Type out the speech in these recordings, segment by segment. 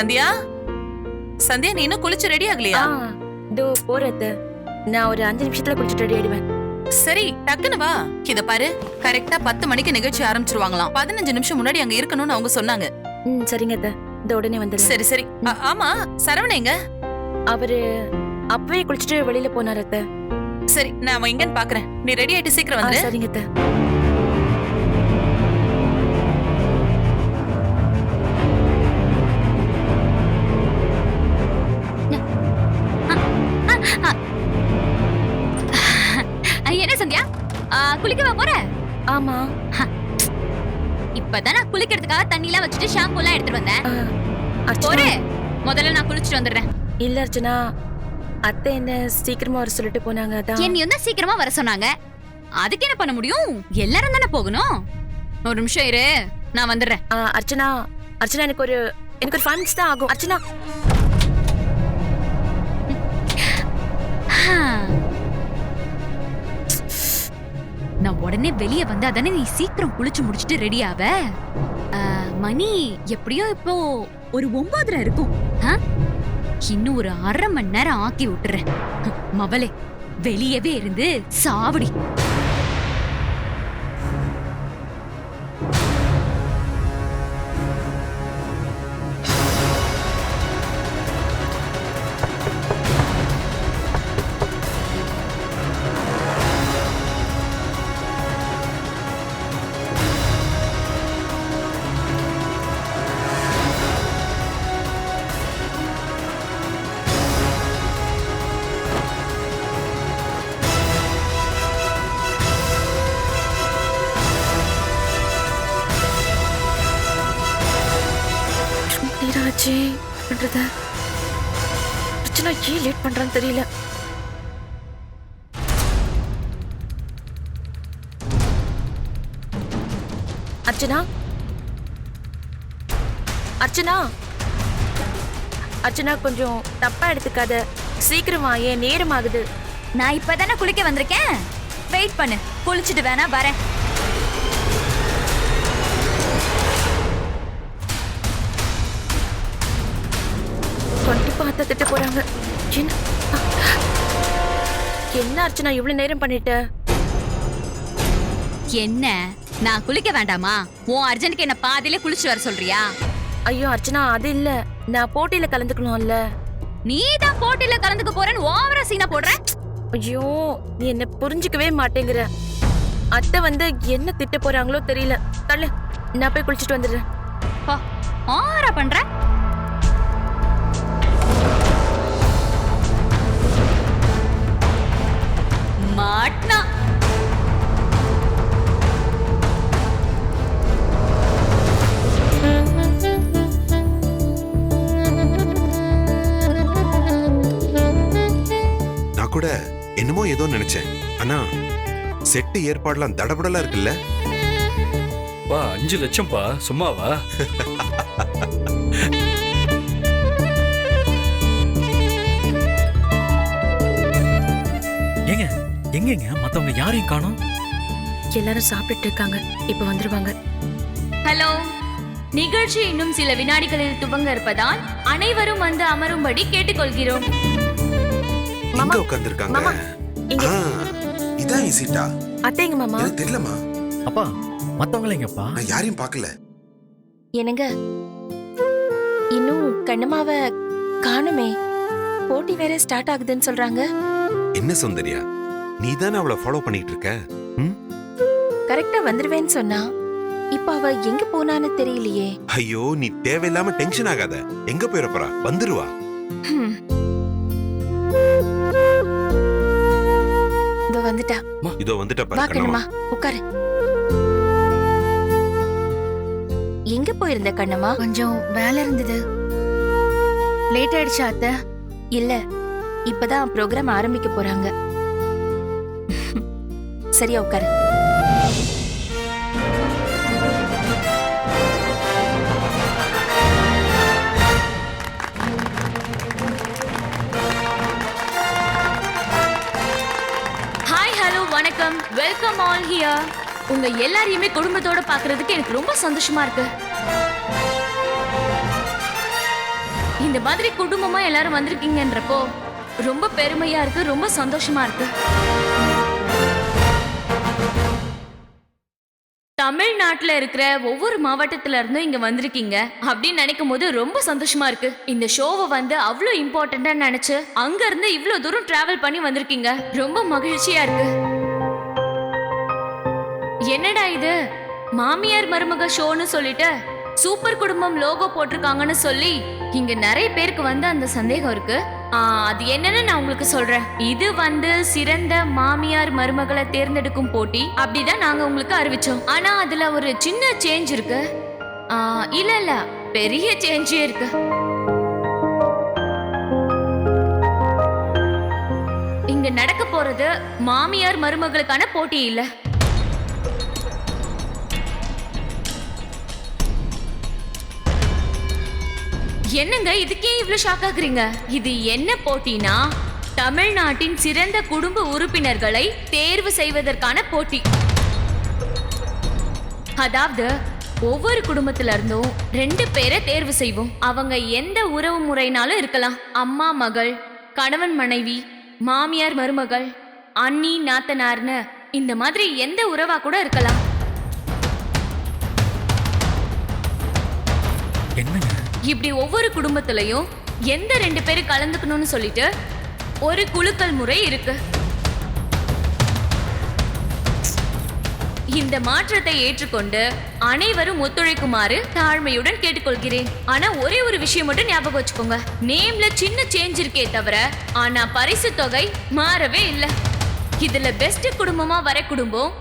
சந்தியா, சந்தியா நீ இன்னும் குளிச்சு ரெடி ஆகலையா? இதோ போறது. நான் ஒரு 5 நிமிஷத்துல குளிச்சுட்டு ரெடி ஆயிடுவேன். சரி டக்குனு வா. இத பாரு, கரெக்டா 10 மணிக்கு நிகழ்ச்சி ஆரம்பிச்சிருவாங்களாம். 15 நிமிஷம் முன்னாடி அங்க இருக்கணும்னு அவங்க சொன்னாங்க. சரிங்க அத்தை, இந்த உடனே வந்துடுறேன். சரி சரி. ஆமா, சரவணேங்க? அவரு அப்பவே குளிச்சுட்டு வெளியில போனாரு அத்தை. சரி, நான் அவன் எங்கன்னு பாக்குறேன். நீ ரெடி ஆயிட்டு சீக்கிரம் வந்துரு. சரிங்க அத்தை. என்ன சந்தியா, குளிக்கவா போற? ஆமா. இப்பதான் நான் குளிக்கிறதுக்காக தண்ணி எல்லாம் வச்சுட்டு ஷாம்பு எல்லாம் எடுத்துட்டு வந்தேன். போறே, முதல்ல நான் குளிச்சுட்டு வந்துடுறேன். இல்ல அர்ச்சனா, அத்தை என்ன சீக்கிரமா வர சொல்லிட்டு போனாங்க. அதான் என்னையும் தான் சீக்கிரமா வர சொன்னாங்க. அதுக்கு என்ன பண்ண முடியும்? எல்லாரும் தானே போகணும். ஒரு நிமிஷம் இரு, நான் வந்துடுறேன். அர்ச்சனா, அர்ச்சனா எனக்கு ஒரு 5 மினிட்ஸ் தான் ஆகும். அர்ச்சனா, நான் உடனே வெளியே வந்தா தானே நீ சீக்கிரம் குளிச்சு முடிச்சிட்டு ரெடி ஆவ. மணி எப்படியோ இப்போ ஒரு 9:30 இருக்கும். இன்னும் ஒரு 1/2 மணி நேரம் ஆக்கி விட்டுறேன். மவளே, வெளியவே இருந்து சாவடி. பண்றது அர்ச்சனா ஏன் லேட் பண்றான்னு தெரியல. அர்ச்சனா, அர்ச்சனா, அர்ச்சனா கொஞ்சம் தப்பா எடுத்துக்காத. சீக்கிரமா, ஏன் நேரம் ஆகுது. நான் இப்பதானே குளிக்க வந்திருக்கேன். வெயிட் பண்ணு, குளிச்சுட்டு வேணா வரேன். கண்டிப்பா அத்தை திட்ட போறாங்க. என்ன அர்ச்சனா இவ்வளவு நேரம் பண்ணிட்ட? என்ன, நான் குளிக்க வேண்டாமா? உன் அர்ஜென்ட்க்கு என்ன பாதியிலே குளிச்சு வர சொல்றியா? ஐயோ அர்ச்சனா, அது இல்ல, நான் போட்டியில கலந்துக்கணும்ல. நீ தான் போட்டியில கலந்துக்க போறேன்னு ஓவரா சீனா போடுற. ஐயோ, நீ என்ன புரிஞ்சுக்கவே மாட்டேங்கிற. அத்தை வந்து என்ன திட்ட போறாங்களோ தெரியல. தள்ளு, நான் போய் குளிச்சுட்டு வந்துடுறேன். ஓவரா பண்ற. மாட்னா நான் கூட என்னமோ ஏதோ நினைச்சேன். ஆனா செட்டு ஏற்பாடுலாம் தடபடலா இருக்குல்ல. 5 லட்சம் பா, சும்மாவா? ஏங்க, எங்கங்க மத்தவங்க யாரையும் காணோம்? எல்லாரும் சாப்பிட்டு இருக்காங்க, இப்ப வந்துருவாங்க. ஹலோ, நிகழ்ச்சி இன்னும் சில வினாடிகளில் துவங்க இருப்பதால் அனைவரும் வந்து அமரும்படி கேட்டுக்கொள்கிறோம். எங்க உட்கார்ந்திருக்காங்க? இதான் ஈசிட்டா. அத்தைங்க மாமா. எனக்கு தெரியலமா. அப்பா, மத்தவங்க எங்கப்பா? நான் யாரையும் பார்க்கல. என்னங்க, இன்னும் கண்ணம்மாவை காணுமே. போட்டி வேற ஸ்டார்ட் ஆகுதுன்னு சொல்றாங்க. என்ன சௌந்தர்யா, நீ தானே அவளை ஃபாலோ பண்ணிட்டு இருக்க? கரெக்டா வந்துருவேன்னு சொன்னா, இப்ப அவ எங்க போனான்னு தெரியலையே. ஐயோ, நீ தேவையில்லாம டென்ஷன் ஆகாத. எங்க போயிட போறா? வந்துருவா. இதோ வந்துட்டா. இதோ வந்துட்டா வா பாரு. கண்ணம்மா, உட்காரு. எங்க போயிருந்த கண்ணம்மா? கொஞ்சம் வேலை இருந்தது. லேட் ஆயிடுச்சா அத்தை? இல்ல, இப்பதான் ப்ரோக்ராம் ஆரம்பிக்க போறாங்க. சரியா உட்காரு. ஹாய், ஹலோ, வணக்கம், வெல்கம் ஆல் ஹியர். உங்க எல்லாரையுமே குடும்பத்தோட பாக்குறதுக்கு எனக்கு ரொம்ப சந்தோஷமா இருக்கு. இந்த மாதிரி குடும்பமா எல்லாரும் வந்திருக்கீங்கன்றப்போ ரொம்ப பெருமையா இருக்கு, ரொம்ப சந்தோஷமா இருக்கு. தமிழ்நாட்டுல இருக்கிற ஒவ்வொரு மாவட்டத்துல இருந்தும் இங்க வந்திருக்கீங்க அப்படின்னு நினைக்கும் போது ரொம்ப சந்தோஷமா இருக்கு. இந்த ஷோவை வந்து அவ்வளோ இம்பார்ட்டண்டா நினைச்சு அங்க இருந்து இவ்வளவு தூரம் டிராவல் பண்ணி வந்திருக்கீங்க. ரொம்ப மகிழ்ச்சியா இருக்கு. என்னடா இது மாமியார் மருமக ஷோன்னு சொல்லிட்டு சூப்பர் குடும்பம் லோகோ போட்டிருக்காங்கன்னு சொல்லி இங்க நிறைய பேருக்கு வந்து அந்த சந்தேகம் இருக்கு. அது என்னன்னு நான் உங்களுக்கு சொல்றேன். இது வந்து சிறந்த மாமியார் மருமகளை தேர்ந்தெடுக்கும் போட்டி அப்படிதான் நாங்க உங்களுக்கு அறிவிச்சோம். ஆனா அதுல ஒரு சின்ன சேஞ்ச் இருக்கு. இல்ல பெரிய சேஞ்சே இருக்கு. இங்க நடக்க போறது மாமியார் மருமகளுக்கான போட்டி இல்ல. என்னங்க இதுக்கே இவ்ளோ ஷாக் ஆகுறீங்க? இது என்ன போட்டினா தமிழ்நாட்டின் சிறந்த குடும்ப உறுப்பினர்களை தேர்வு செய்வதற்கான போட்டி. அதாவது ஒவ்வொரு குடும்பத்தில இருந்தும் 2 பேரை தேர்வு செய்வோம். அவங்க எந்த உறவு முறைனாலும் இருக்கலாம். அம்மா மகள், கணவன் மனைவி, மாமியார் மருமகள், அண்ணி நாத்தனார்னு இந்த மாதிரி எந்த உறவா கூட இருக்கலாம். என்னங்க இப்படி ஒவ்வொரு குடும்பத்திலையும் எந்த 2 பேரு கலந்துக்கணும்னு சொல்லிட்டு ஒரு குலுக்கல் முறை இருக்கு. இந்த மாற்றத்தை ஏற்றுக்கொண்டு அனைவரும் ஒத்துழைக்குமாறு தாழ்மையுடன் கேட்டுக்கொள்கிறேன். ஆனா ஒரே ஒரு விஷயம் மட்டும் ஞாபகம் வச்சுக்கோங்க. நேம்ல சின்ன சேஞ்ச் இருக்கே தவிர ஆனா பரிசு தொகை மாறவே இல்லை. இதுல பெஸ்ட் குடும்பமா வர குடும்பம்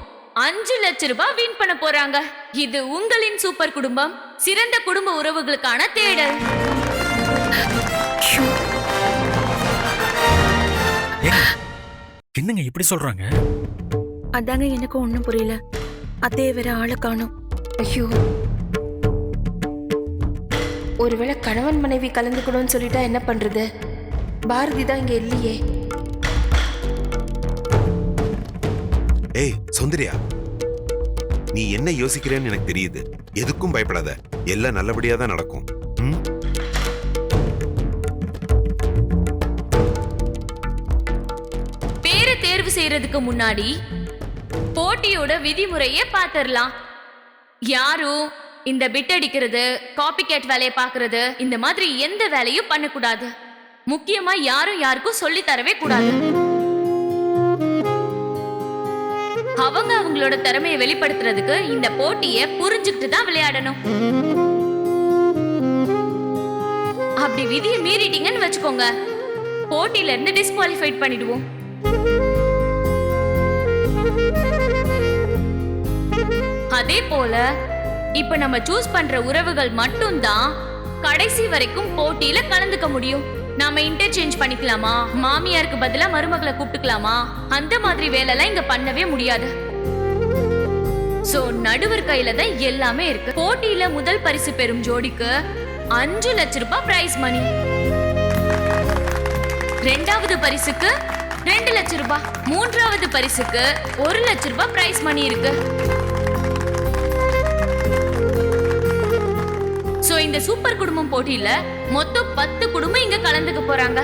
5 லட்சம் ரூபாய் வின் பண்ண போறாங்க. இது உங்களின் சூப்பர் குடும்பம் சிறந்த குடும்ப உறவுகளுக்கான தேடல். என்னங்க இப்படி சொல்றாங்க? அதாங்க எனக்கு ஒண்ணும் புரியல. அதே வேற ஆளை காணோம். ஐயோ, ஒருவேளை கணவன் மனைவி கலந்துக்கணும்னு சொல்லிட்டா என்ன பண்றது? பாரதி தான் இங்க இல்லையே. ஏய் சௌந்தர்யா, நீ என்ன யோசிக்கிறேன்னு எனக்கு தெரியுது. எதுக்கும் பயப்படாத, எல்லாம் நல்லபடியா தான் நடக்கும். பேரை தேர்வு செய்யறதுக்கு முன்னாடி போட்டியோட விதிமுறையே பாத்திரலாம். யாரும் இந்த பிட் அடிக்கிறது, காப்பி கேட் வேலையை பாக்குறது, இந்த மாதிரி எந்த வேலையும் பண்ணக்கூடாது. முக்கியமா யாரும் யாருக்கும் சொல்லி தரவே கூடாது. அவங்க அவங்களோட திறமையை வெளிப்படுத்துறதுக்கு இந்த போட்டியை புரிஞ்சுக்கிட்டு தான் விளையாடணும். அப்படி விதியை மீறிட்டீங்கன்னு வச்சுக்கோங்க, போட்டியில இருந்து டிஸ்குவாலிஃபைட் பண்ணிடுவோம். அதே போல இப்ப நம்ம சூஸ் பண்ற உறவுகள் மட்டும்தான் கடைசி வரைக்கும் போட்டியில கலந்துக்க முடியும். நாம இன்டர்சேஞ்ச் பண்ணிக்கலாமா, மாமியாருக்கு பதிலா மருமகளை கூப்பிட்டுக்கலாமா, அந்த மாதிரி வேலைலாம் இங்க பண்ணவே முடியாது. சோ நடுவர் கையில தான் எல்லாமே இருக்கு. போட்டியில முதல் பரிசு பெறும் ஜோடிக்கு 5 லட்சம் ரூபாய் பிரைஸ் மணி. 2வது பரிசுக்கு 2 லட்சம் ரூபாய், 3வது பரிசுக்கு 1 லட்சம் ரூபாய் பிரைஸ் மணி இருக்கு. சோ இந்த சூப்பர் குடும்பம் போட்டியில மொத்தம் 10 குடும்பம் இங்க கலந்துக்க போறாங்க.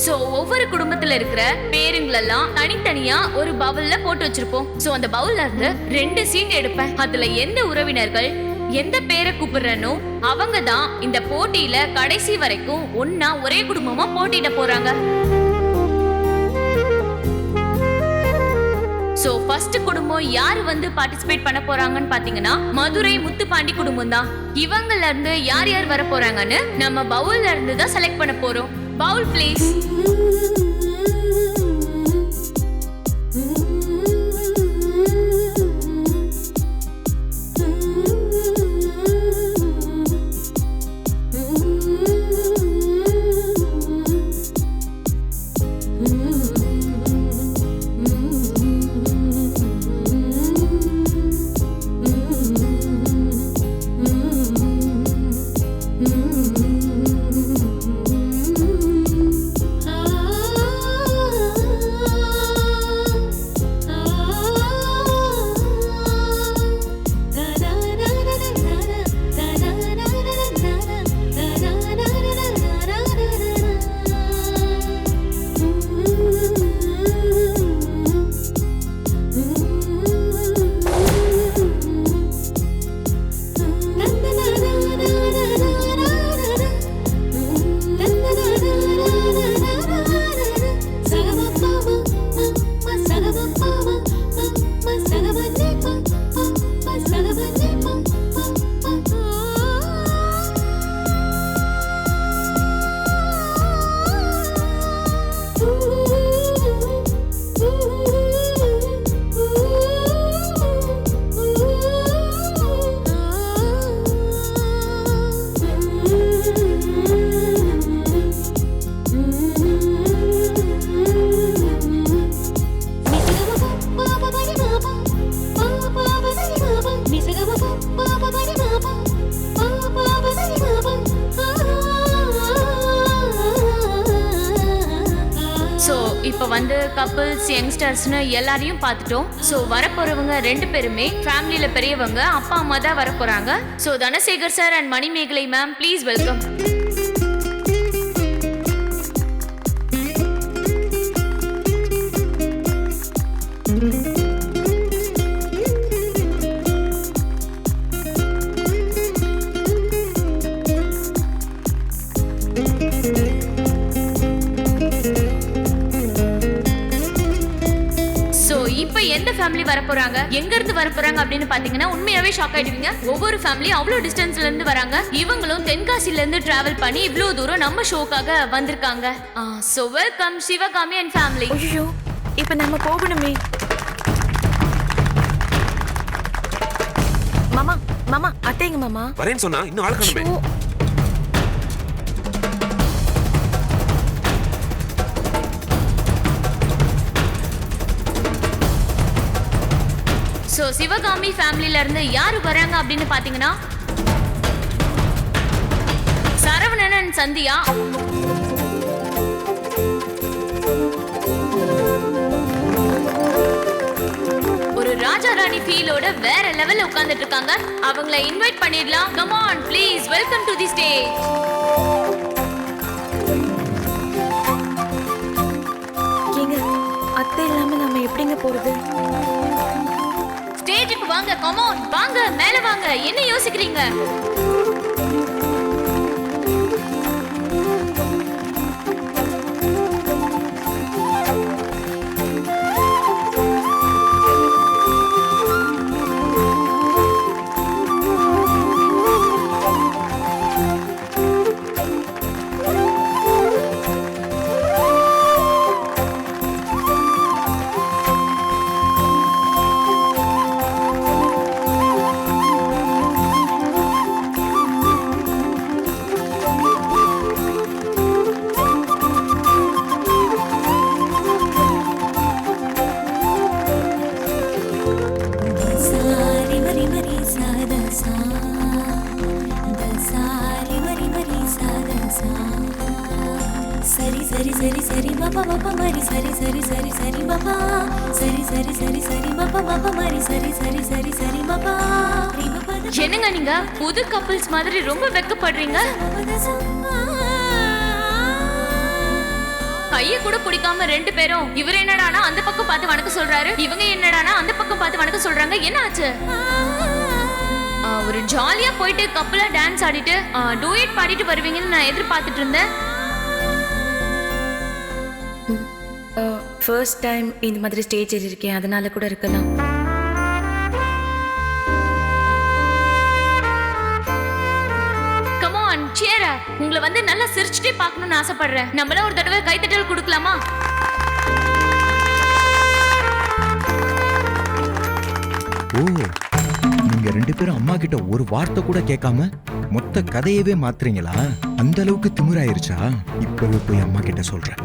சோ ஒவ்வொரு குடும்பத்துல இருக்கிற பேருங்களெல்லாம் தனித்தனியா ஒரு பவுல்ல போட்டு வச்சிருப்போம். சோ அந்த பவுல்ல இருந்து 2 சீட் எடுப்பேன். அதுல எந்த உறவினர்கள் எந்த பேரை கூப்பிடுறனோ அவங்க தான் இந்த போட்டியில கடைசி வரைக்கும் ஒன்னா ஒரே குடும்பமா போட்டியிட போறாங்க. சோ ஃபர்ஸ்ட் குடும்பம் யாரு வந்து பார்ட்டிசிபேட் பண்ண போறாங்கன்னு பாத்தீங்கன்னா மதுரை முத்துப்பாண்டி குடும்பம் தான். இவங்கல இருந்து யார் யார் வர போறாங்கன்னு நம்ம பவுல்ல இருந்து தான் செலக்ட் பண்ண போறோம். பவுல் ப்ளீஸ். இப்போ வந்து கப்பிள்ஸ் யங்ஸ்டர்ஸ்னு எல்லாரையும் பார்த்துட்டோம். ஸோ வரப்போறவங்க 2 பேருமே ஃபேமிலியில பெரியவங்க, அப்பா அம்மா தான் வரப்போறாங்க. So Dhanasekar sir and Manimegalai ma'am, please welcome. எந்த ஃபேமிலி வர போறாங்க, எங்க இருந்து வர போறாங்க அப்படின்னு பாத்தீங்கன்னா உண்மையாவே ஷாக் ஆயிடுவீங்க. ஒவ்வொரு ஃபேமிலி அவ்வளவு டிஸ்டன்ஸ்ல இருந்து வராங்க. இவங்களும் தென்காசில இருந்து டிராவல் பண்ணி இவ்வளவு தூரம் நம்ம ஷோக்காக வந்திருக்காங்க. So welcome Sivakami and family. ஐயோ, இப்போ நம்ம போகணுமே. மாமா மாமா, அத்தைங்க மாமா. வரேன்னு சொன்னா இன்னும் ஆள் காணுமே. சோ சிவகாமி ஃபேமிலில இருந்து யாரு வராங்க அப்படின்னு பாத்தீங்கன்னா சரவணன் அண்ட் சந்தியா, ஒரு ராஜா ராணி ஃபீலோட வேற லெவல்ல உட்கார்ந்துட்டு இருக்காங்க. அவங்கள இன்வைட் பண்ணிடலாம். Come on please, welcome to the stage. ஏங்க, அத்தை இல்லாம நாம எப்படிங்க போறது? ஸ்டேஜுக்கு வாங்க, கம் ஆன் வாங்க, மேல வாங்க. என்ன யோசிக்கிறீங்க? என்னங்க நீங்க புது கப்பிள்ஸ் மாதிரி ரொம்ப வெக்கப்படுறீங்க. கைய கூட பிடிக்காம 2 பேரும் இவர் என்னடானா அந்த பக்கம் பார்த்து வணக்கம் சொல்றாரு, இவங்க என்னடானா அந்த பக்கம் பார்த்து வணக்கம் சொல்றாங்க. என்ன ஆச்சு? ஒரு ஜாலியா போயிட்டு கப்பலா டான்ஸ் ஆடிட்டு டூயட் பாடிட்டு வருவீங்கன்னு நான் எதிர்பார்த்துட்டு இருந்தேன். ஃபர்ஸ்ட் டைம் இந்த மாதிரி ஸ்டேஜ் ஏறி இருக்கேன், அதனால கூட இருக்கலாம். Come on cheer up. உங்களை வந்து நல்லா சிரிச்சுட்டே பார்க்கணும்னு ஆசைப்படுறேன். நம்மள ஒரு தடவை கைத்தட்டல் கொடுக்கலாமா? ஓ, நீங்க 2 பேரும் அம்மா கிட்ட ஒரு வார்த்தை கூட கேட்காம மொத்த கதையவே மாத்துறீங்களா? அந்த அளவுக்கு திமிராயிருச்சா? இப்பவே போய் அம்மா கிட்ட சொல்றேன்.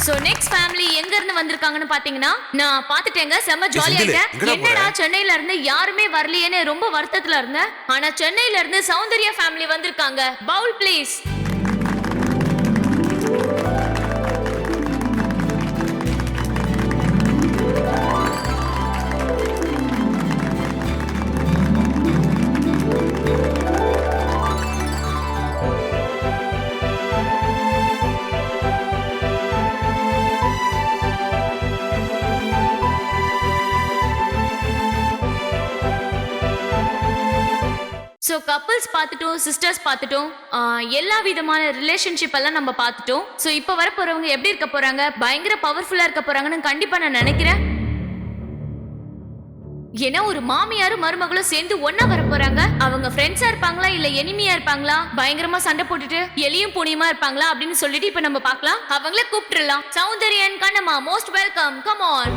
சோ நெக்ஸ்ட் ஃபேமிலி எங்க இருந்து வந்திருக்காங்கன்னு பாத்தீங்கன்னா நான் பாத்துட்டேங்க. செம்ம ஜாலியா இருக்கேன். என்னடா சென்னையில இருந்து யாருமே வரலையேன்னு ரொம்ப வருத்தத்துல இருந்தேன். ஆனா சென்னையில இருந்து சௌந்தர்யா ஃபேமிலி வந்திருக்காங்க. பவுல் ப்ளீஸ். ஸோ கப்பிள்ஸ் பார்த்துட்டோம், சிஸ்டர்ஸ் பார்த்துட்டோம், எல்லா விதமான ரிலேஷன்ஷிப் எல்லாம் நம்ம பார்த்துட்டோம். ஸோ இப்போ வர போறவங்க எப்படி இருக்க போறாங்க, பயங்கர பவர்ஃபுல்லா இருக்க போறாங்கன்னு கண்டிப்பா நான் நினைக்கிறேன். ஏன்னா ஒரு மாமியாரும் மருமகளும் சேர்ந்து ஒன்னா வர போறாங்க. அவங்க ஃப்ரெண்ட்ஸா இருப்பாங்களா இல்ல எனிமியா இருப்பாங்களா, பயங்கரமா சண்டை போட்டுட்டு எலியும் புனியுமா இருப்பாங்களா அப்படின்னு சொல்லிட்டு இப்ப நம்ம பார்க்கலாம். அவங்கள கூப்பிட்டுலாம். Soundaryan Kannamma, most welcome. Come on.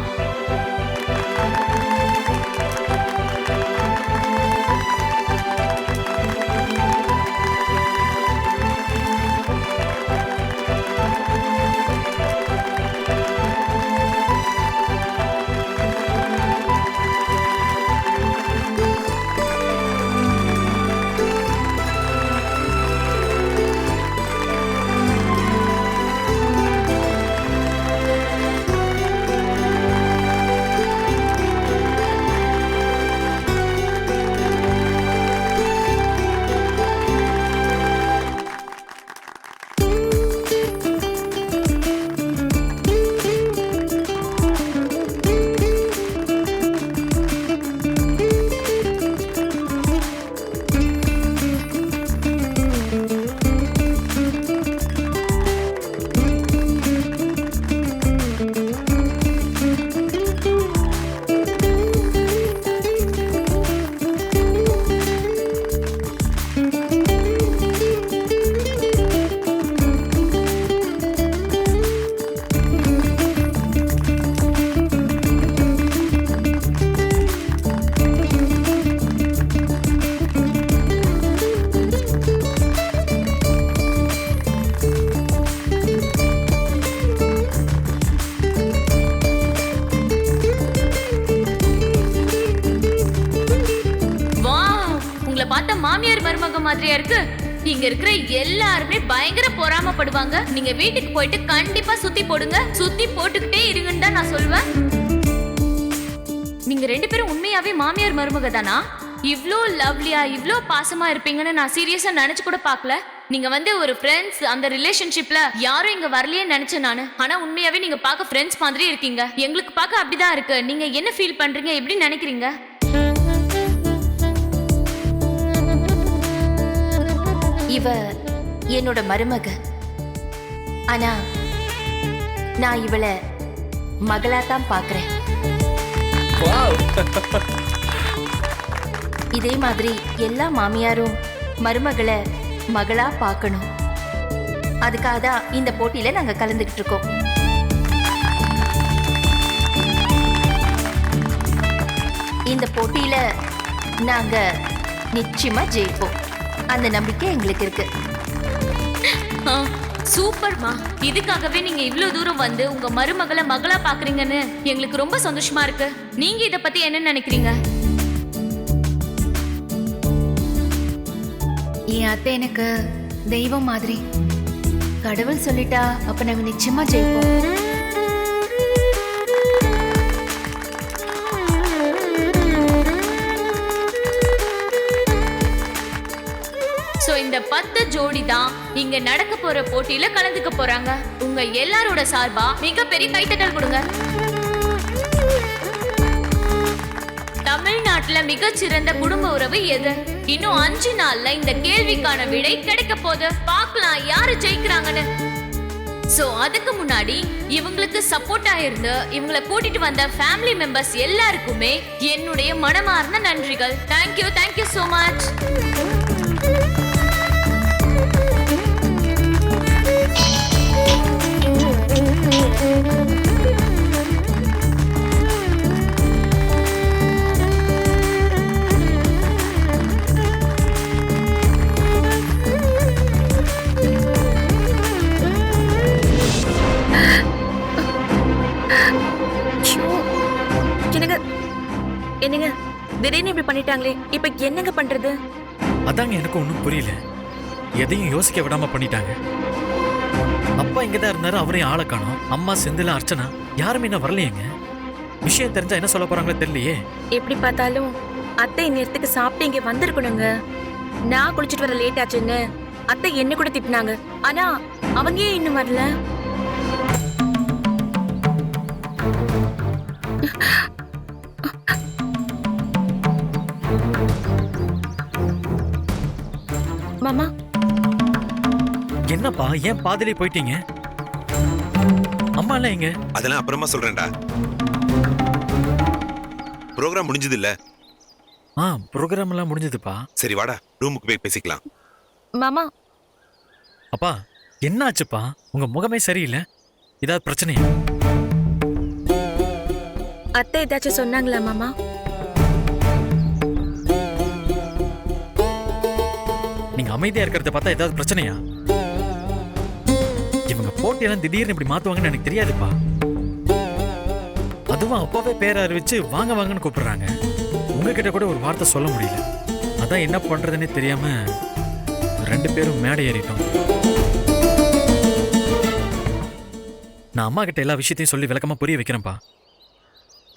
மாதிரியா இருக்கு? இங்க இருக்கிற எல்லாருமே பயங்கர பொறாமப்படுவாங்க. நீங்க வீட்டுக்கு போயிட்டு கண்டிப்பா சுத்தி போடுங்க. சுத்தி போட்டுக்கிட்டே இருங்கன்னு தான் நான் சொல்வேன். நீங்க 2 பேரும் உண்மையாவே மாமியார் மருமக தானா? இவ்ளோ லவ்லியா இவ்ளோ பாசமா இருப்பீங்கன்னு நான் சீரியஸா நினைச்சு கூட பார்க்கல. நீங்க ஒரு ஃப்ரெண்ட்ஸ், அந்த ரிலேஷன்ஷிப்ல யாரும் இங்க வரலையே நினைச்சேன் நானு. ஆனா உண்மையாவே நீங்க பார்க்க ஃப்ரெண்ட்ஸ் மாதிரி இருக்கீங்க. எங்களுக்கு பார்க்க அப்படிதான் இருக்கு. நீங்க என்ன ஃபீல் பண்றீங்க, எப்படி நினைக்கிறீங்க? இவ என்னோட மருமக. ஆனா நான் இவளை மகளா தான் பார்க்கறேன். இதே மாதிரி எல்லா மாமியாரும் மருமகளை மகளா பார்க்கணும். அதுக்காக தான் இந்த போட்டியில நாங்க கலந்துகிட்டு இருக்கோம். இந்த போட்டியில நாங்க நிச்சயமா ஜெயிப்போம். அந்த நம்பிக்கை எங்களுக்கு இருக்கு. சூப்பர்மா. இதுக்காகவே நீங்க இவ்ளோ தூரம் வந்து உங்க மருமகளை மகளா பாக்குறீங்கன்னு எங்களுக்கு ரொம்ப சந்தோஷமா இருக்கு. நீங்க இத பத்தி என்ன நினைக்கிறீங்க? என் அத்தை எனக்கு தெய்வம் மாதிரி. கடவுள் சொல்லிட்டா அப்ப நாங்க நிச்சயமா ஜெயிப்போம். சோ இந்த 10 ஜோடி தான் இங்க நடக்க போற போட்டியில கலந்துக்க போறாங்க. உங்க எல்லாரோட சார்பா மிகப்பெரிய கைத்தட்டல் கொடுங்க. தமிழ்நாட்டுல மிகச்சிறந்த குடும்ப உறவு எது? இன்னும் 5 நாள்ல இந்த கேள்விக்கான விடை கிடைக்க போகுது. பார்க்கலாம் யாரு ஜெயிக்கிறாங்கன்னு. சோ அதுக்கு முன்னாடி இவங்களுக்கு சப்போர்ட்டா இருந்து இவங்களை கூட்டிட்டு வந்த ஃபேமிலி மெம்பர்ஸ் எல்லாருக்குமே என்னுடைய மனமார்ந்த நன்றிகள். Thank you so much. என்னங்க திடீர்னு இப்படி பண்ணிட்டாங்களே, இப்ப என்னங்க பண்றது? அதாங்க எனக்கு ஒன்றும் புரியல. எதையும் யோசிக்க விடாம பண்ணிட்டாங்க. அப்பா இங்கதான் இருந்தாரு, அவரையும் ஆளை காணோம். அம்மா, செந்தில, அர்ச்சனா யாருமே என்ன வரலையேங்க. விஷயம் தெரிஞ்சா என்ன சொல்ல போறாங்களோ தெரியலையே. எப்படி பார்த்தாலும் அத்தை நேரத்துக்கு சாப்பிட்டு இங்க வந்திருக்கணுங்க. நான் குளிச்சுட்டு வர லேட் ஆச்சுன்னு அத்தை என்ன கூட திட்டினாங்க. ஆனா அவங்க ஏன் இன்னும் வரல? மாமா, என்னப்பா ஏன் பாதிலே போயிட்டீங்க? அம்மா எல்லாம் எங்க? அதெல்லாம் அப்புறமா சொல்றேன்டா. ப்ரோக்ராம் முடிஞ்சது இல்ல? ப்ரோக்ராம் எல்லாம் முடிஞ்சதுப்பா. சரி வாடா, ரூமுக்கு போய் பேசிக்கலாம். மாமா. அப்பா என்ன ஆச்சுப்பா? உங்க முகமே சரியில்லை. ஏதாவது பிரச்சனையா? அத்தை ஏதாச்சும் சொன்னாங்களா மாமா? நீங்க அமைதியா இருக்கிறத பார்த்தா ஏதாவது பிரச்சனையா? இவங்க போட்டியெல்லாம் திடீர்னு இப்படி மாத்துவாங்கன்னு எனக்கு தெரியாதுப்பா. அதுவும் அப்பாவே பேரை அறிவிச்சு வாங்க வாங்கன்னு கூப்பிடுறாங்க. உங்ககிட்ட கூட ஒரு வார்த்தை சொல்ல முடியல. அதான் என்ன பண்றதுன்னே தெரியாம 2 பேரும் மேடை ஏறிட்டோம். நான் அம்மா கிட்ட எல்லா விஷயத்தையும் சொல்லி விளக்கமா புரிய வைக்கிறேன்ப்பா.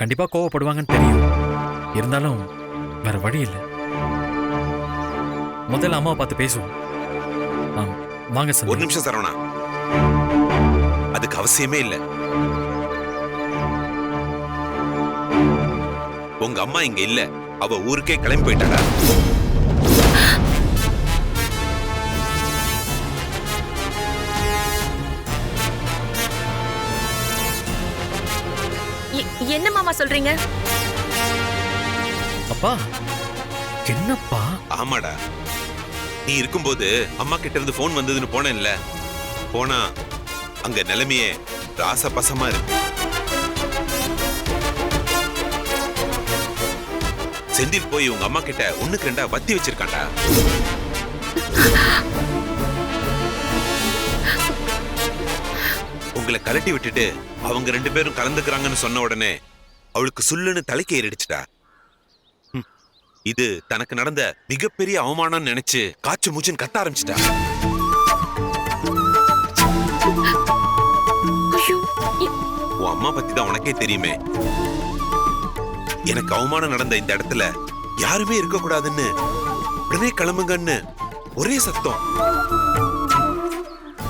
கண்டிப்பா கோவப்படுவாங்கன்னு தெரியும். இருந்தாலும் வேற வழி இல்லை. முதல்ல அம்மாவை பார்த்து பேசுவோம். வாங்க சார். ஒரு நிமிஷம் சரவணா, அதுக்கு அவசியமே இல்ல. உங்க அம்மா இங்க இல்ல, அவ ஊருக்கே கிளம்பி போயிட்டாடா. என்ன மாமா சொல்றீங்க? அப்பா என்னப்பா? ஆமாடா, நீ இருக்கும்போது அம்மா கிட்ட இருந்து போன் வந்ததுன்னு போனேன்ல. போனா அங்க நிலைமையே ராசபசமா இருக்கு. செந்தில் போய் உங்க அம்மா கிட்ட 1க்கு 2 வத்தி வச்சிருக்காண்டா. உங்களை கலட்டி விட்டுட்டு அவங்க 2 பேரும் கலந்துக்கிறாங்கன்னு சொன்ன உடனே அவளுக்கு சுல்லுன்னு தலைக்கு ஏறிடுச்சுடா. இது தனக்கு நடந்த மிகப்பெரிய அவமானம் நினைச்சு காச்சு மூச்சுன்னு கத்த ஆரம்பிச்சிட்டா. ஐயோ, உன் அம்மா பத்தி தான் உனக்கே தெரியுமே. எனக்கு அவமானம் நடந்த இந்த இடத்துல யாருமே இருக்க கூடாதுன்னு உடனே கிளம்புங்கன்னு ஒரே சத்தம்.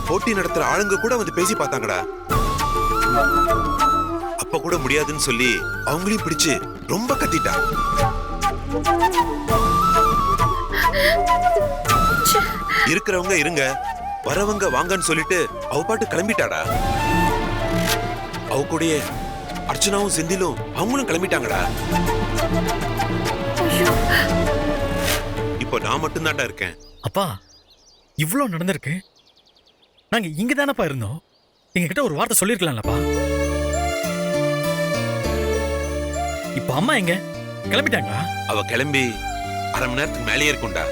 போட்டி நடத்துற ஆளுங்க கூட வந்து பேசி பார்த்தாங்கடா. அப்ப கூட முடியாதுன்னு சொல்லி அவங்களையும் பிடிச்சு ரொம்ப கத்திட்டா. இருக்கிறவங்க இருங்க, வரவங்க வாங்கன்னு சொல்லிட்டு அவ பாட்டு கிளம்பிட்டாடா. அவ கூடயே அர்ச்சனாவும் செந்திலும் அவங்களும் கிளம்பிட்டாங்கடா. இப்போ நான் மட்டும்தான்டா இருக்கேன். அப்பா இவ்ளோ நடந்திருக்கு. நாங்க இங்க தானப்பா இருந்தோம். எங்க கிட்ட ஒரு வார்த்தை சொல்லிருக்கலாம்லப்பா. இப்ப அம்மா எங்க கிளம்பிட்டாங்களா? அவ கிளம்பி அரை மணி நேரத்துக்கு மேலேயே இருக்கும்டா.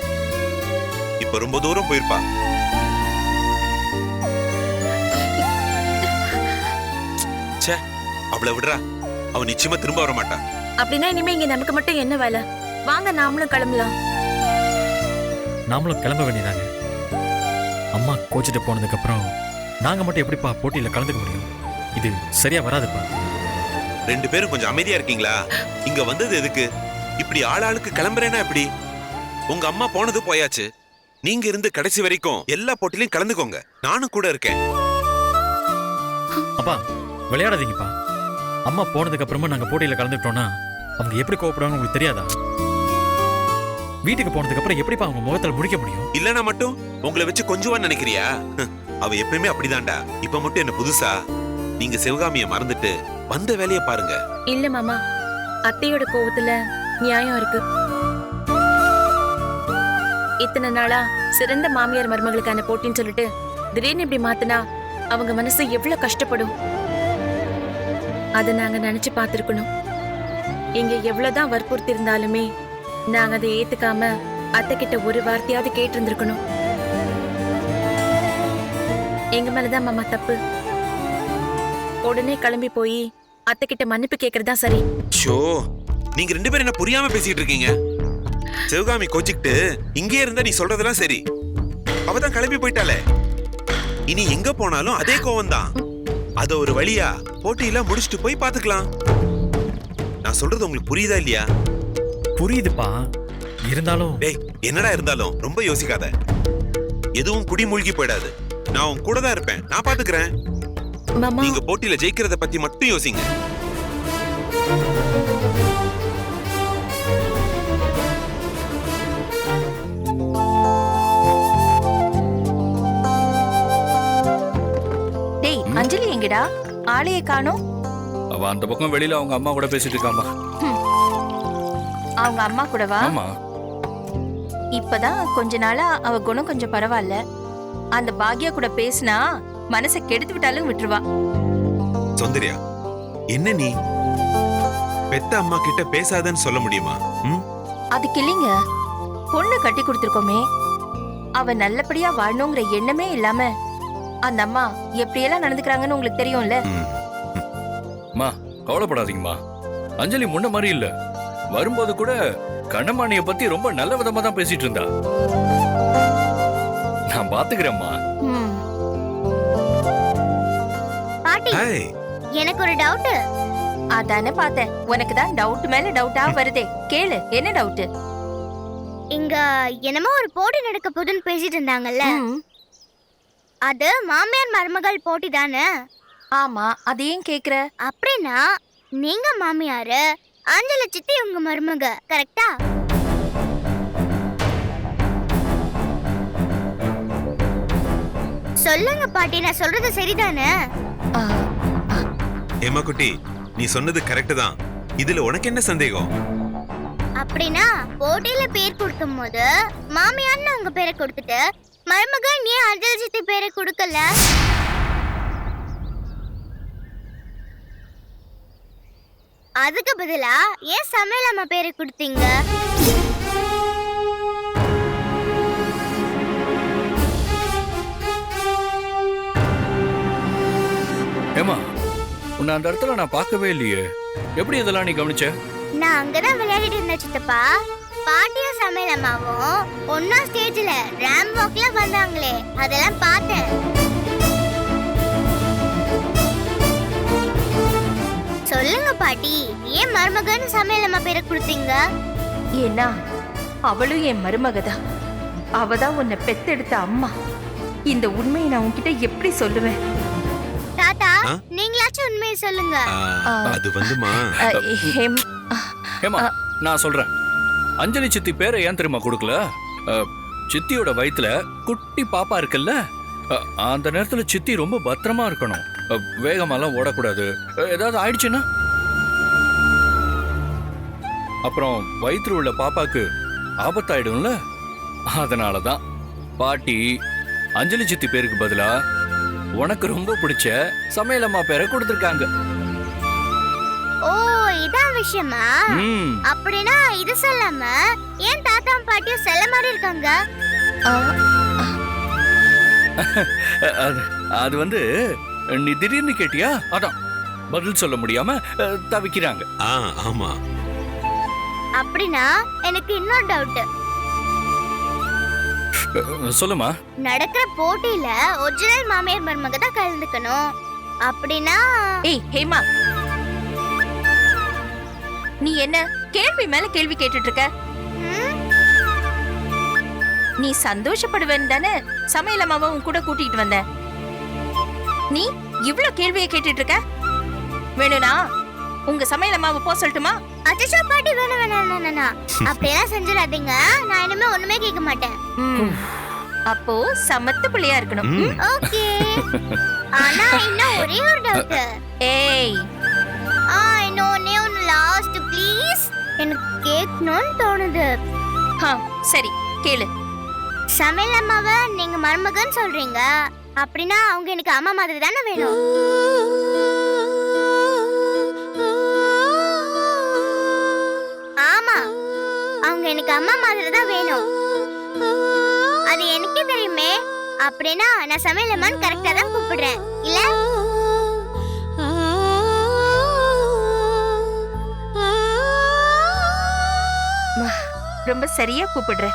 இப்ப ரொம்ப தூரம் போயிருப்பா. ச்சே, அவளை விடுறா. அவ நிச்சயமா திரும்ப வர மாட்டா. அப்படின்னா இனிமே இங்க நமக்கு மட்டும் என்ன வேலை? வாங்க நாமளும் கிளம்பலாம். நாமளும் கிளம்ப வேண்டியதாங்க. அம்மா கோச்சிட்டு போனதுக்கு அப்புறம் நாங்க மட்டும் எப்படிப்பா போட்டியில கலந்துக்க முடியும்? இது சரியா வராதுப்பா. ரெண்டு பேரும் கொஞ்சம் அமைதியா இருக்கீங்களா? இங்க வந்தது எதுக்கு? இப்படி ஆளாளுக்கு கிளம்புறேன்னா எப்படி? உங்க அம்மா போனது போயாச்சு. நீங்க இருந்து கடைசி வரைக்கும் எல்லா போட்டிலையும் கலந்துக்கோங்க. நானும் கூட இருக்கேன். அப்பா விளையாடாதீங்கப்பா. அம்மா போனதுக்கு அப்புறமா நாங்க போட்டியில கலந்துக்கிட்டோம்னா அவங்க எப்படி கோவப்படுவாங்க உங்களுக்கு தெரியாதா? வீட்டுக்கு போனதுக்கு அப்புறம் எப்படிப்பா அவங்க முகத்துல முடிக்க முடியும்? இல்லனா மட்டும் உங்களை வச்சு கொஞ்சுவான்னு நினைக்கிறியா? அவ எப்பயுமே அப்படிதான்டா. இப்ப மட்டும் என்ன புதுசா? நீங்க சிவகாமிய மறந்துட்டு வந்த வேலையை பாருங்க. இல்ல மாமா, அத்தையோட கோவத்துல நியாயம் இருக்கு. இத்தனை நாளா சிறந்த மாமியார் மருமகளுக்கான போட்டின்னு சொல்லிட்டு திடீர்னு இப்படி மாத்தினா அவங்க மனசு எவ்வளவு கஷ்டப்படும். அத நாங்க நினைச்சு பார்த்திருக்கணும். இங்க எவ்வளவுதான் வற்புறுத்தி இருந்தாலுமே நாங்க அதை ஏத்துக்காம அத்தை கிட்ட ஒரு வார்த்தையாவது கேட்டு இருந்திருக்கணும். எங்க மேலதான் மாமா தப்பு. உடனே கிளம்பி போய் அத்தை கிட்ட மன்னிப்பு கேக்குறதா சரி. ஷோ, நீங்க ரெண்டு பேரும் என்ன புரியாம பேசிட்டு இருக்கீங்க? சிவகாமி கோச்சிக்கிட்டு இங்கே இருந்தா நீ சொல்றதெல்லாம் சரி. அவதான் கிளம்பி போயிட்டாளே. இனி எங்க போனாலும் அதே கோவம் தான். அத ஒரு வழியா போட்டியில முடிச்சுட்டு போய் பாத்துக்கலாம். நான் சொல்றது உங்களுக்கு புரியுதா இல்லையா? புரியுதுப்பா. இருந்தாலும் டேய், என்னடா இருந்தாலும் ரொம்ப யோசிக்காத. எதுவும் குடி மூழ்கி போயிடாது. நான் உன் கூட தான் இருப்பேன். நான் பாத்துக்கிறேன். மாமா, நீங்க போட்டியில ஜெயிக்கிறத பத்தி மட்டும் யோசிங்க. டேய் அஞ்சலி எங்கடா? ஆளையே காணோம். அவ அந்த பக்கம் வெளியில அவங்க அம்மா கூட பேசிட்டு இருக்காமா. அவங்க அம்மா கூடவா? ஆமா. இப்பதான் கொஞ்ச நாளா அவ குணம் கொஞ்சம் பரவாயில்ல. அந்த பாக்யா கூட பேசினா மனசை கெடுத்து விட்டாலும் விட்டுருவா. சௌந்தர்யா, என்ன நீ பெத்த அம்மா கிட்ட பேசாதன்னு சொல்ல முடியுமா? அதுக்கு இல்லைங்க, பொண்ணு கட்டி கொடுத்துருக்கோமே, அவ நல்லபடியா வாழணுங்கிற எண்ணமே இல்லாம அந்த அம்மா எப்படியெல்லாம் நடந்துக்கிறாங்கன்னு உங்களுக்கு தெரியும்ல. அம்மா கவலைப்படாதீங்கம்மா. அஞ்சலி முன்ன மாதிரி இல்ல. வரும்போது கூட கண்ணம்மாணிய பத்தி ரொம்ப நல்ல விதமா தான் பேசிட்டு இருந்தா. நான் பாத்துக்கிறேம்மா. பாட்டி, எனக்கு ஒரு டவுட். அதானே பார்த்தேன். உனக்கு தான் டவுட் மேல டவுட்டா வருதே. கேளு, என்ன டவுட்? இங்க என்னமோ ஒரு போட்டி நடக்க போதுன்னு பேசிட்டு இருந்தாங்கல்ல, அது மாமியார் மருமகள் போட்டி தானே? ஆமா, அது ஏன் கேக்குற? அப்படின்னா நீங்க மாமியாரு, அஞ்சலி சித்தி உங்க மருமக, கரெக்டா? சொல்லுங்க பாட்டி, நான் சொல்றது சரிதானே? ஏமா குட்டி, நீ சொன்னது கரெக்ட் தான். இதுல உனக்கு என்ன சந்தேகம்? அப்படின்னா போட்டியில பேர் கொடுக்கும் போது மாமியார்னு உங்க பேரை கொடுத்துட்டு மருமகள் நீ அஞ்சலி சித்தி பேரை கொடுக்கல? அதுக்கு பதிலா ஏன் சமையல் அம்மா பேரை கொடுத்தீங்க? ஏமா, உன்னை அந்த இடத்துல நான் பார்க்கவே இல்லையே. எப்படி இதெல்லாம் நீ கவனிச்ச? நான் அங்கதான் விளையாடிட்டு இருந்தேன் சித்தப்பா. பாட்டியும் சமையல் அம்மாவும் ஒன்னா ஸ்டேஜ்ல ரேம் வாக்ல வந்தாங்களே, அதெல்லாம் பார்த்தேன். சொல்லுங்க பாட்டி, ஏன் மருமகன் சமையல் அம்மா பேரை கொடுத்தீங்க? ஏன்னா அவளும் என் மருமகதான். அவதான் உன்னை பெத்தெடுத்த அம்மா. இந்த உண்மையை நான் உன்கிட்ட எப்படி சொல்லுவேன்? தாத்தா, ஆ? நீங்களாச்சும் உண்மையை சொல்லுங்க. அது வந்துமா ஏமா நான் சொல்றேன். அஞ்சலி சித்தி பேரை ஏன் தெரியுமா கொடுக்கல? சித்தியோட வயித்துல குட்டி பாப்பா இருக்குல்ல, அந்த நேரத்துல சித்தி ரொம்ப பத்திரமா இருக்கணும். வேகமாலாம் ஓடக்கூடாது. ஏதாவது ஆயிடுச்சுன்னா அப்புறம் வயிற்றுல உள்ள பாப்பாக்கு ஆபத்தாயிடும்ல. அதனாலதான் பாட்டி அஞ்சலி சித்தி பேருக்கு பதிலா உனக்கு ரொம்ப பிடிச்ச சமையலம்மா பேரை கொடுத்திருக்காங்க. ஓ, இதான் விஷயமா? அப்படின்னா இது சொல்லாம ஏன் தாத்தா பாட்டியும் செல்ல மாதிரி இருக்காங்க? அது வந்து நீ திடீர்னு கேட்டியா, அதான் பதில் சொல்ல முடியாம தவிக்கிறாங்க. ஆமா. அப்படின்னா எனக்கு இன்னொரு டவுட். சொல்லுமா. நடக்கிற போட்டியில ஒரிஜினல் மாமியார் மருமக தான் கலந்துக்கணும் அப்படின்னா? ஏய் ஹேமா, நீ என்ன கேள்வி மேல கேள்வி கேட்டுட்டு இருக்க? நீ சந்தோஷப்படுவேன்னு தானே சமையல் அம்மாவை உன் கூட கூட்டிட்டு வந்த. நீ இவ்ளோ கேள்வியை கேட்டுட்டு இருக்க. வேணும்னா உங்க சமையல் அம்மாவை போ சொல்லட்டுமா? அச்சோ பாட்டி, வேணாம் வேணாம் வேணாம், அப்படியெல்லாம் செஞ்சிடாதீங்க. நான் இனிமே ஒண்ணுமே கேட்க மாட்டேன். அப்போ சமத்து பிள்ளையா இருக்கணும். ஓகே. ஆனா இன்னும் ஒரே ஒரு டவுட். ஏய், இன்னும் ஒன்னு லாஸ்ட் ப்ளீஸ். எனக்கு கேட்கணும்னு தோணுது. சரி கேளு. சமையல் அம்மாவை நீங்க மருமகன் சொல்றீங்க, அப்படின்னா அவங்க எனக்கு அம்மா மாதிரி தானே வேணும்? ஆமா, அவங்க எனக்கு அம்மா மாதிரி தான் வேணும். அது எனக்கே தெரியுமே. அப்படின்னா நான் சமையல் அம்மான்னு கரெக்டா தான் கூப்பிடுறேன் இல்ல? ரொம்ப சரியா கூப்பிடுற.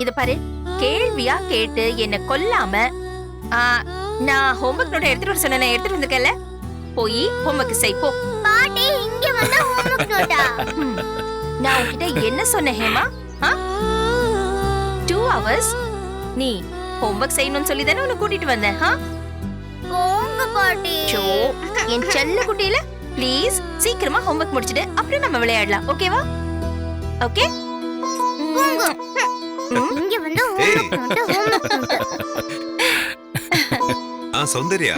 இத பாரு, கேள்வியா கேட்டு என்ன கொல்லாம, நான் ஹோம்வொர்க் நோட் எடுத்துட்டு வர சொன்னேன், எடுத்துட்டு வந்திருக்கல, போய் ஹோம்வொர்க் செய் போ. பாட்டி, இங்க வந்தா ஹோம்வொர்க் நோட்டா? நான் உன்கிட்ட என்ன சொன்னேன் ஹேமா? 2 hours நீ ஹோம்வொர்க் செய்யணும்னு சொல்லி தானே உன்னை கூட்டிட்டு வந்தேன். போங்க பாட்டி. என் செல்ல குட்டியில ப்ளீஸ் சீக்கிரமா ஹோம்வொர்க் முடிச்சிட்டு அப்புறம் நம்ம விளையாடலாம். ஓகேவா? ஓகே. இங்க வந்து ஹோம்வொர்க் நோட். சௌந்தர்யா,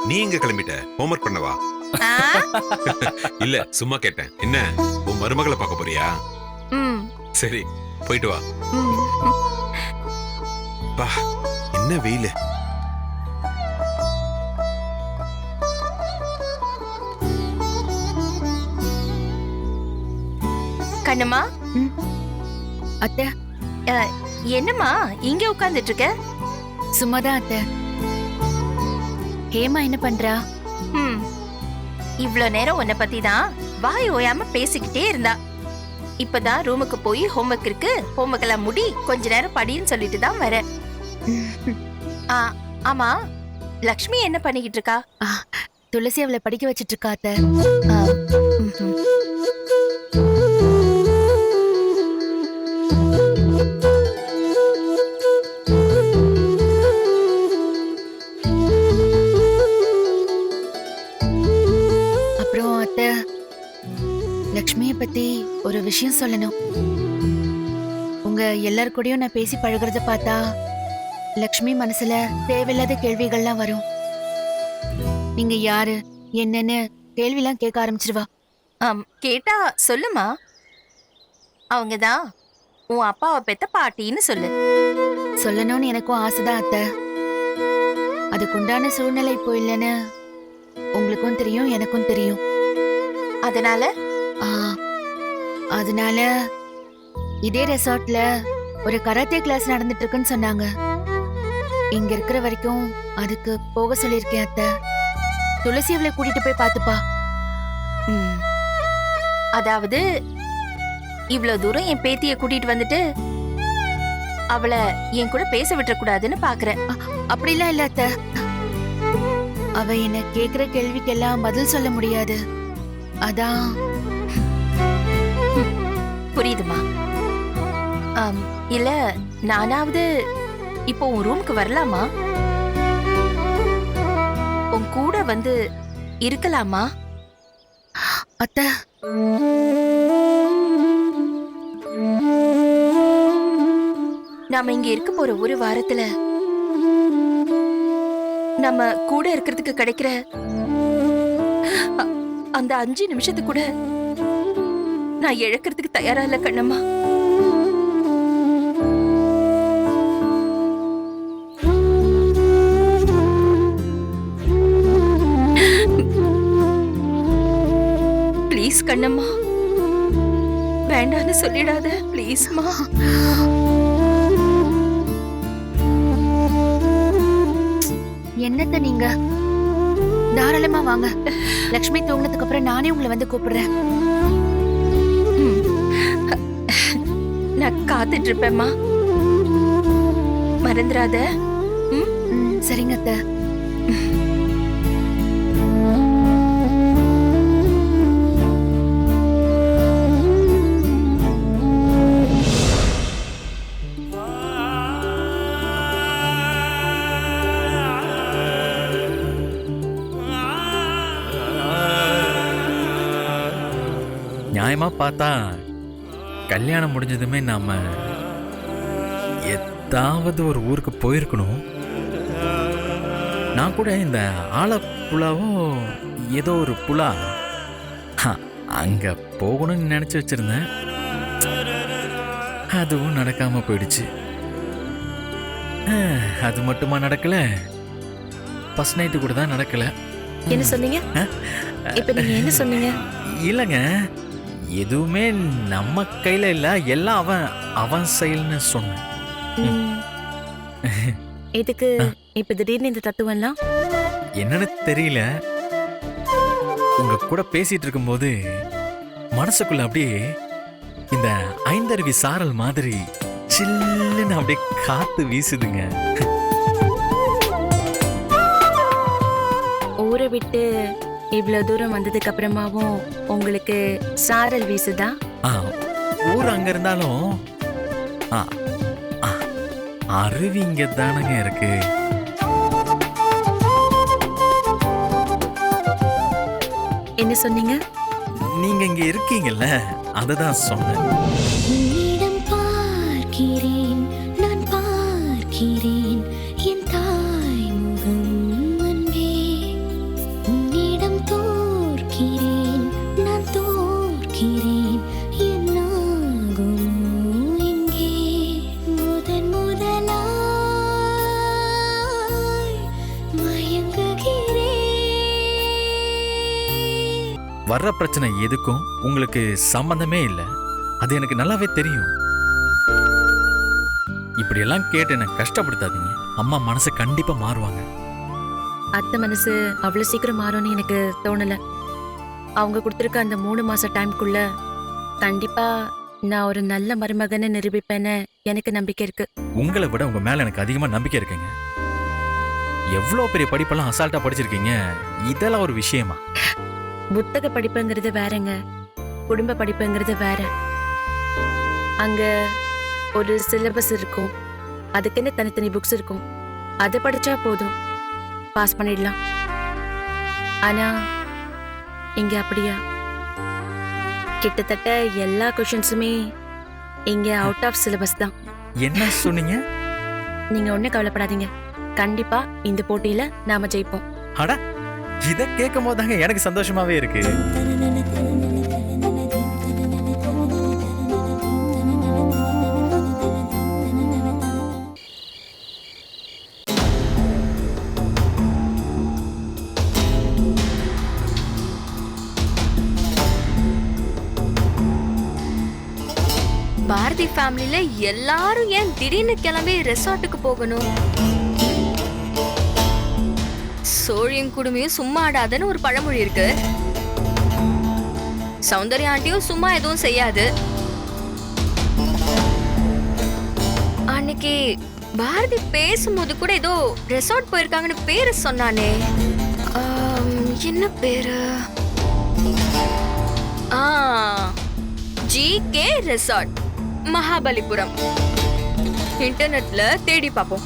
நீ எங்க கிளம்பிட்ட? ஹோம்வொர்க் பண்ணவா? இல்ல, சும்மா கேட்டேன். என்ன உன் மருமகளை பார்க்க போறியா? சரி, போயிட்டு வா. பா, என்ன வெயிலு. கண்ணம்மா. அத்தை. என்னம்மா இங்க உட்கார்ந்துட்டு இருக்க? சும்மாதான் அத்தை. ஹேமா என்ன பண்றா? இவ்ளோ நேரம் உன்னை பத்தி தான் வாய் ஓயாம பேசிக்கிட்டே இருந்தா. இப்பதான் ரூமுக்கு போய் ஹோம்வொர்க் இருக்கு, ஹோம்வொர்க் எல்லாம் முடி, கொஞ்ச நேரம் படின்னு சொல்லிட்டு தான் வர. ஆமா, லக்ஷ்மி என்ன பண்ணிக்கிட்டு இருக்கா? துளசி அவளை படிக்க வச்சிட்டு இருக்கா அத்தை. அப்புறம் அத்தை, லக்ஷ்மிய பத்தி ஒரு விஷயம் சொல்லணும். உங்க எல்லார் கூடயும் நான் பேசி பழகுறத பார்த்தா லக்ஷ்மி மனசுல தேவையில்லாத கேள்விகள்லாம் வரும். நீங்க யாரு என்னன்னு கேள்விலாம் கேட்க ஆரம்பிச்சிருவா. கேட்டா சொல்லுமா. அவங்கதான் உன் அப்பாவை பெத்த பாட்டின்னு சொல்லு. சொல்லணும்னு எனக்கும் ஆசைதான் அத்தை. அதுக்குண்டான சூழ்நிலை இப்போ இல்லைன்னு உங்களுக்கும் தெரியும், எனக்கும் தெரியும். அதனால இதே ரெசார்ட்ல ஒரு கராத்தே கிளாஸ் நடந்துட்டு இருக்குன்னு சொன்னாங்க. இங்க இருக்கிற வரைக்கும் அதுக்கு போக சொல்லியிருக்கேன் அத்தை. துளசி அவளை கூட்டிட்டு போய் பாத்துப்பா. அதாவது இவ்வளவு தூரம் என் பேத்திய கூட்டிட்டு வந்துட்டு அவளை என் கூட பேச விட்டுறக்கூடாதுன்னு பாக்குறேன். அப்படிலாம் இல்ல அத்தை. அவ என்ன கேக்குற கேள்விக்கெல்லாம் பதில் சொல்ல முடியாது. அதான். புரியுதுமா. இல்ல நானாவது இப்போ உன் ரூமுக்கு வரலாமா? உன் கூட வந்து இருக்கலாமா? அத்தை, நாம இங்க இருக்க போற ஒரு வாரத்துல நம்ம கூட இருக்கிறதுக்கு கிடைக்கிற அந்த 5 நிமிஷத்து கூட நான் இழக்கிறதுக்கு தயாரா இல்ல கண்ணம்மா. ப்ளீஸ் கண்ணம்மா, வேண்டான்னு சொல்லிடாத ப்ளீஸ்மா. என்னத்த நீங்க தாராளமா வாங்க. லக்ஷ்மி தூங்கினதுக்கு அப்புறம் நானே உங்களை வந்து கூப்பிடுறேன். நான் காத்துட்டு இருப்பேம்மா, மறந்துடாத. சரிங்க அத்தை. நியாயமா பார்த்தா கல்யாணம் முடிஞ்சதுமே நாம ஏதாவது ஒரு ஊருக்கு போயிருக்கணும். நான் கூட இந்த ஆலப்புழாவோ ஏதோ ஒரு புலா அங்க போகணும்னு நினைச்சு வச்சிருந்தேன். அதுவும் நடக்காம போயிடுச்சு. அது மட்டுமா நடக்கல, ஃபர்ஸ்ட் நைட்டு கூட தான் நடக்கல. என்ன சொன்னீங்க? இப்ப நீங்க என்ன சொன்னீங்க? இல்லைங்க, எதுவுமே நம்ம கையில இல்ல, எல்லாம் அவன் அவன் செயல்னு சொன்னேன். இதுக்கு இப்ப திடீர்னு இந்த தத்துவம்லாம் என்னன்னு தெரியல. உங்க கூட பேசிட்டு இருக்கும்போது மனசுக்குள்ள அப்படியே இந்த ஐந்தருவி சாரல் மாதிரி சில்லுன்னு அப்படியே காத்து வீசுதுங்க. ஊரை விட்டு இவ்வளவு தூரம் வந்ததுக்கு அப்புறமாவும் உங்களுக்கு சாரல் வீசுதா? ஊர் அங்க இருந்தாலும் அருவி இங்க தானங்க இருக்கு. என்ன சொன்னீங்க? நீங்க இங்க இருக்கீங்கல்ல, அததான் சொன்னேன். உன்னிடம் பார்க்கிறேன், நான் பார்க்கிறேன் என் தாய் முகம் அன்பே. உன்னிடம் தோற்கிறேன், நான் தோற்கிறேன் என்னாகுமோ இங்கே. முதன் முதலாய் மயங்குகிறேன். வர்ற பிரச்சனை எதுக்கும் உங்களுக்கு சம்பந்தமே இல்லை, அது எனக்கு நல்லாவே தெரியும். இப்படியெல்லாம் கேட்டு என்ன கஷ்டப்படுத்தாதீங்க. அம்மா மனசு கண்டிப்பா மாறுவாங்க. அத்தை மனசு அவ்வளவு சீக்கிரம் மாறும்னு எனக்கு தோணல. அவங்க கொடுத்துருக்க அந்த 3 மாச டைம்குள்ள கண்டிப்பா நான் ஒரு நல்ல மருமகனை நிரூபிப்பேன்னு எனக்கு நம்பிக்கை இருக்கு. உங்களை விட உங்க மேல எனக்கு அதிகமா நம்பிக்கை இருக்குங்க. எவ்வளவு பெரிய படிப்பெல்லாம் அசால்ட்டா படிச்சிருக்கீங்க, இதெல்லாம் ஒரு விஷயமா? புத்தக படிப்புங்கிறது வேறங்க, குடும்ப படிப்புங்கிறது வேற. அங்க ஒரு சிலபஸ் இருக்கும், அதுக்குன்னு தனித்தனி புக்ஸ் இருக்கும். அதை படிச்சா போதும், பாஸ் பண்ணிடலாம். ஆனா இங்க அப்படியா? கிட்டத்தட்ட எல்லா கொஷின்ஸுமே இங்க அவுட் ஆஃப் சிலபஸ் தான். என்ன சொன்னீங்க? நீங்க ஒண்ணும் கவலைப்படாதீங்க, கண்டிப்பா இந்த போட்டியில நாம ஜெயிப்போம். அட, இத கேட்கும் போதாங்க எனக்கு சந்தோஷமாவே இருக்கு. பாரதி ஃபேமிலில எல்லாரும் ஏன் திடீர்னு கிளம்பி ரெசார்ட்டுக்கு போகணும்? சோழியும் குடுமையும் சும்மா ஆடாதுன்னு ஒரு பழமொழி இருக்கு. சௌந்தர்யா ஆண்டியும் சும்மா எதுவும் செய்யாது. அன்னைக்கு பாரதி பேசும்போது கூட ஏதோ ரெசார்ட் போயிருக்காங்கன்னு பேரு சொன்னானே. என்ன பேரு? GK resort, Mahabalipuram. இன்டர்நெட்ல தேடி பார்ப்போம்.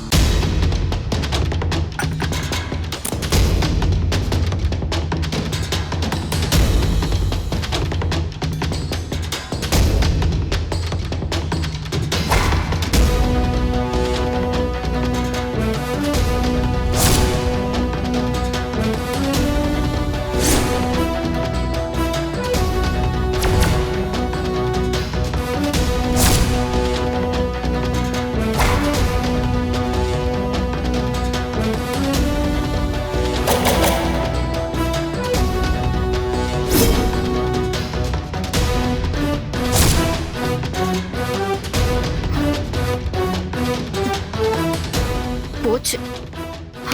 போச்சு.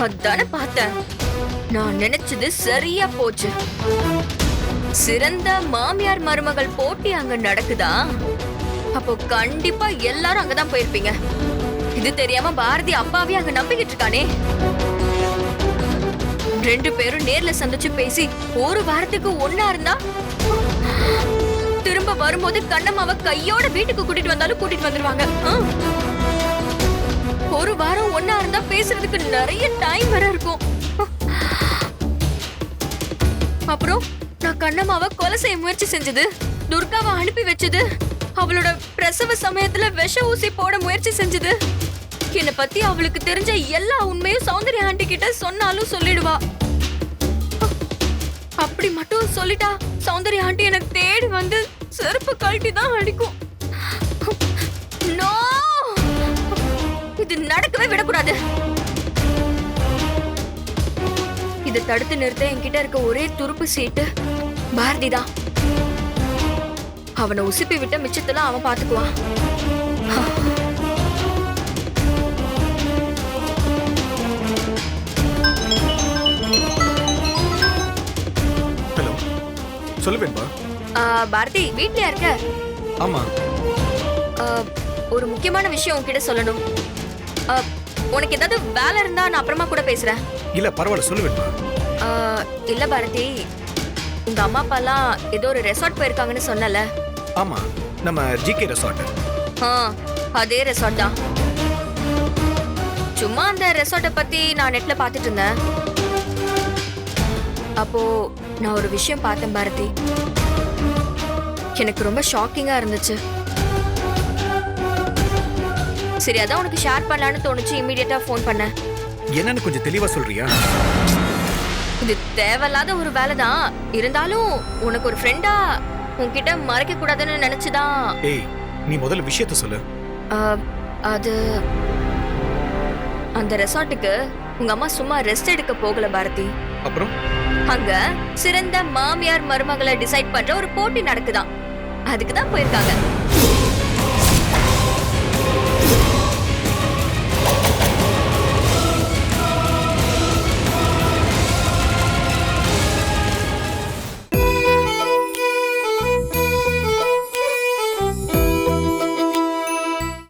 அதானே பார்த்தேன். நான் நினைச்சது சரியா போச்சு. சிறந்த மாமியார் மருமகள் போட்டி அங்க நடக்குதா? அப்போ கண்டிப்பா எல்லாரும் அங்கதான் போயிருப்பீங்க. இது தெரியாம பாரதி அப்பாவே அங்க நம்பிக்கிட்டு இருக்கானே. 2 பேரும் நேர்ல சந்திச்சு பேசி ஒரு வாரத்துக்கு ஒண்ணா இருந்தா திரும்ப வரும்போது கண்ணம்மாவை கையோட வீட்டுக்கு கூட்டிட்டு வந்தாலும் கூட்டிட்டு வந்துருவாங்க. ஒரு வாரம் ஒண்ணா இருந்தா பேசுறதுக்கு நிறைய டைம் வர இருக்கும். அப்புறம் நான் கண்ணம்மாவை கொலை செய்ய முயற்சி செஞ்சது, துர்காவை அனுப்பி வச்சது, அவளோட பிரசவ சமயத்துல விஷ ஊசி போட முயற்சி செஞ்சது, என்னை பத்தி அவளுக்கு தெரிஞ்ச எல்லா உண்மையும் சௌந்தர்யா ஆண்டி கிட்ட சொன்னாலும் சொல்லிடுவா. அப்படி மட்டும் சொல்லிட்டா சௌந்தர்யா ஆண்டி எனக்கு தேடி வந்து செருப்பு கழட்டி தான் அடிக்கும். நோ, இது நடக்கவே விடக்கூடாது. இதை தடுத்து நிறுத்த என்கிட்ட இருக்க ஒரே துருப்பு சீட்டு பாரதி தான். அவனை உசுப்பி விட்ட மிச்சத்துல அவன் பாத்துக்குவான். ஹலோ, சொல்லுவேன்பா. பாரதி வீட்லயா இருக்க? ஆமா. ஒரு முக்கியமான விஷயம் உன்கிட்ட சொல்லணும். உனக்கு ஏதாவது வேலை இருந்தா நான் அப்புறமா கூட பேசுறேன். இல்ல பரவாயில்ல, சொல்லுவேன்பா. இல்ல பாரதி, உங்க அம்மா அப்பாலாம் ஏதோ ஒரு ரெசார்ட் போயிருக்காங்கன்னு சொன்னல? ஆமா, நம்ம ஜிகே ரெசார்ட். அதே ரெசார்ட் தான். சும்மா அந்த ரெசார்ட்டை பத்தி நான் நெட்ல பாத்துட்டு இருந்தேன். அப்போ நான் ஒரு விஷயம் பார்த்தேன் பாரதி. எனக்கு ரொம்ப ஷாக்கிங்கா இருந்துச்சு. சரி, அதான் உனக்கு ஷேர் பண்ணலான்னு தோணுச்சு. இமிடியேட்டா ஃபோன் பண்ணேன். என்னன்னு கொஞ்சம் தெளிவா சொல்றியா? இது தேவையில்லாத ஒரு வேலை தான். இருந்தாலும் உனக்கு ஒரு ஃப்ரெண்டா உன்கிட்ட மறைக்க கூடாதுன்னு நினைச்சுதான். ஏய், நீ முதல்ல விஷயத்த சொல்லு. அது அந்த ரெசார்ட்டுக்கு உங்க அம்மா சும்மா ரெஸ்ட் எடுக்க போகல பாரதி. அப்புறம் அங்க சிறந்த மாமியார் மருமகளை டிசைட் பண்ற ஒரு போட்டி நடக்குதாம். அதுக்கு தான் போயிருக்காங்க.